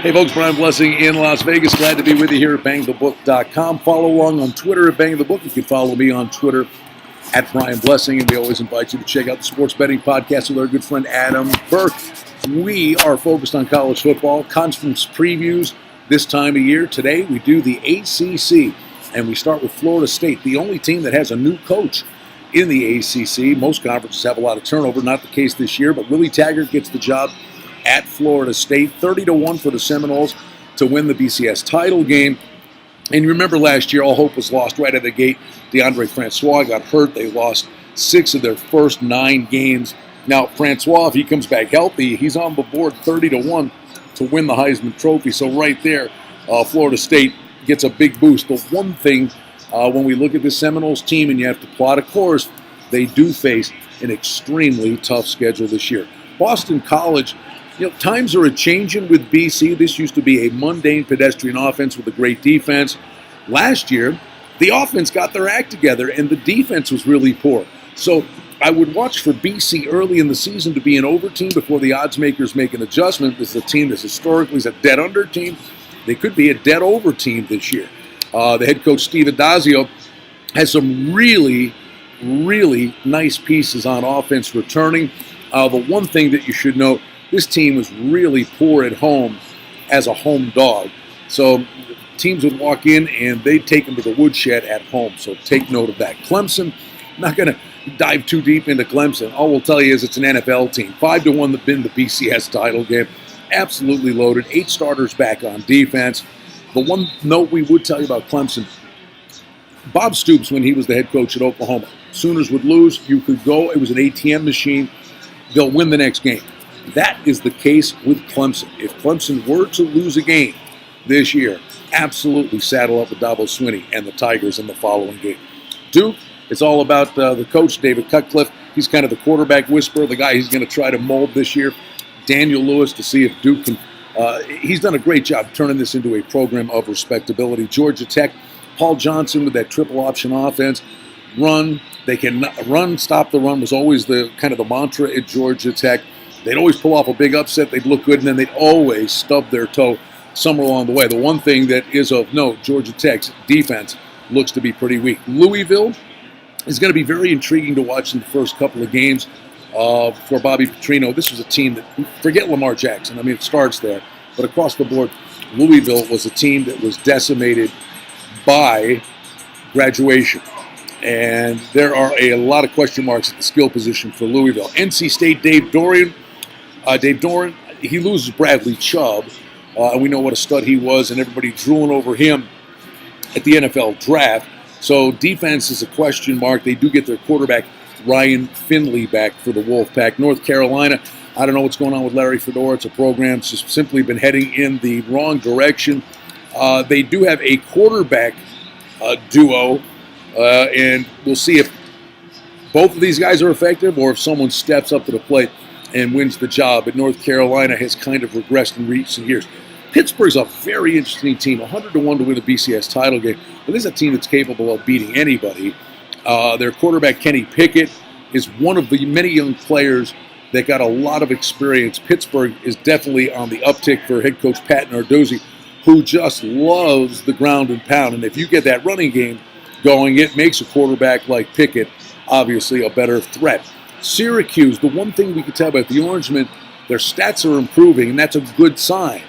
Hey folks, Brian Blessing in Las Vegas. Glad to be with you here at bangthebook.com. Follow along on Twitter at bangthebook. You can follow me on Twitter at Brian Blessing, and we always invite you to check out the Sports Betting Podcast with our good friend Adam Burke. We are focused on college football, conference previews this time of year. Today we do the ACC, and we start with Florida State, the only team that has a new coach in the ACC. Most conferences have a lot of turnover, not the case this year, but Willie Taggart gets the job at Florida State. 30-1 for the Seminoles to win the BCS title game. And you remember last year, all hope was lost right out of the gate. DeAndre Francois got hurt. They lost 6 of their first 9 games. Now, Francois, if he comes back healthy, he's on the board 30-1 to win the Heisman Trophy. So right there, Florida State gets a big boost. The one thing, when we look at the Seminoles team and you have to plot a course, they do face an extremely tough schedule this year. Boston College, times are a-changing with BC. This used to be a mundane pedestrian offense with a great defense. Last year, the offense got their act together, and the defense was really poor. So I would watch for BC early in the season to be an over team before the odds makers make an adjustment. This is a team that historically is a dead under team. They could be a dead over team this year. The head coach, Steve Adazio, has some really, really nice pieces on offense returning. The one thing that you should note, this team was really poor at home as a home dog. So teams would walk in and they'd take them to the woodshed at home. So take note of that. Clemson, not going to dive too deep into Clemson. All we'll tell you is it's an NFL team. 5-1 to win the BCS title game. Absolutely loaded. 8 starters back on defense. The one note we would tell you about Clemson, Bob Stoops, when he was the head coach at Oklahoma, Sooners would lose. You could go. It was an ATM machine. They'll win the next game. That is the case with Clemson. If Clemson were to lose a game this year, absolutely saddle up with Dabo Swinney and the Tigers in the following game. Duke, it's all about the coach, David Cutcliffe. He's kind of the quarterback whisperer, the guy he's going to try to mold this year. Daniel Lewis to see if Duke can. He's done a great job turning this into a program of respectability. Georgia Tech, Paul Johnson with that triple option offense. Run, they can run, stop the run was always the kind of the mantra at Georgia Tech. They'd always pull off a big upset, they'd look good, and then they'd always stub their toe somewhere along the way. The one thing that is of note, Georgia Tech's defense looks to be pretty weak. Louisville is going to be very intriguing to watch in the first couple of games for Bobby Petrino. This was a team that, forget Lamar Jackson, I mean, it starts there, but across the board, Louisville was a team that was decimated by graduation. And there are a lot of question marks at the skill position for Louisville. NC State, Dave Doeren, he loses Bradley Chubb, and we know what a stud he was, and everybody drooling over him at the NFL draft. So defense is a question mark. They do get their quarterback, Ryan Finley, back for the Wolfpack. North Carolina, I don't know what's going on with Larry Fedora. It's a program that's just simply been heading in the wrong direction. They do have a quarterback duo, and we'll see if both of these guys are effective or if someone steps up to the plate and wins the job. But North Carolina has kind of regressed in recent years. Pittsburgh's a very interesting team, 100-1 to win the BCS title game. But this is a team that's capable of beating anybody. Their quarterback, Kenny Pickett, is one of the many young players that got a lot of experience. Pittsburgh is definitely on the uptick for head coach Pat Narduzzi, who just loves the ground and pound. And if you get that running game going, it makes a quarterback like Pickett obviously a better threat. Syracuse, the one thing we can tell about the Orangemen, their stats are improving, and that's a good sign.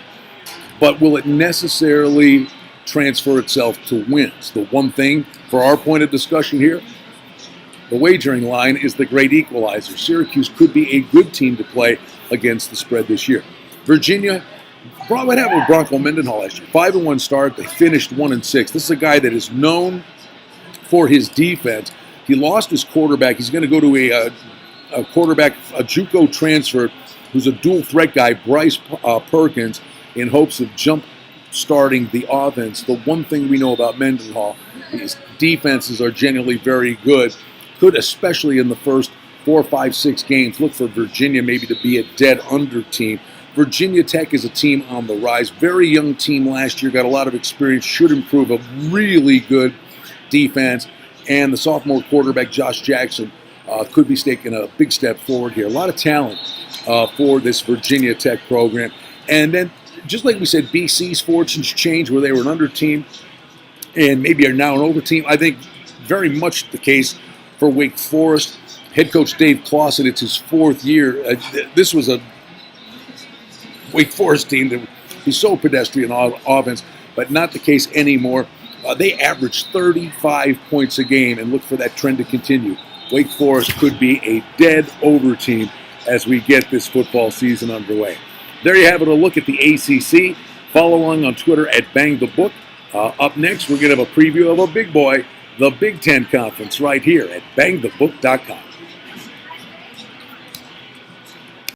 But will it necessarily transfer itself to wins? The one thing, for our point of discussion here, the wagering line is the great equalizer. Syracuse could be a good team to play against the spread this year. Virginia, what happened with Bronco Mendenhall last year? 5-1 start, they finished 1-6. This is a guy that is known for his defense. He lost his quarterback. He's going to go to a quarterback, a JUCO transfer, who's a dual threat guy, Bryce Perkins, in hopes of jump-starting the offense. The one thing we know about Mendenhall, his defenses are generally very good. Could, especially in the first 4, 5, 6 games, look for Virginia maybe to be a dead under team. Virginia Tech is a team on the rise. Very young team last year, got a lot of experience, should improve. A really good defense. And the sophomore quarterback, Josh Jackson, could be taking a big step forward here. A lot of talent for this Virginia Tech program. And then just like we said, BC's fortunes changed where they were an under team and maybe are now an over team. I think very much the case for Wake Forest. Head coach Dave Clawson, it's his 4th year. This was a Wake Forest team that was so pedestrian on offense, but not the case anymore. They averaged 35 points a game, and look for that trend to continue. Wake Forest could be a dead over team as we get this football season underway. There you have it, a look at the ACC. Follow along on Twitter at Bang the Book. Up next, we're going to have a preview of a big boy, the Big Ten Conference, right here at bangthebook.com.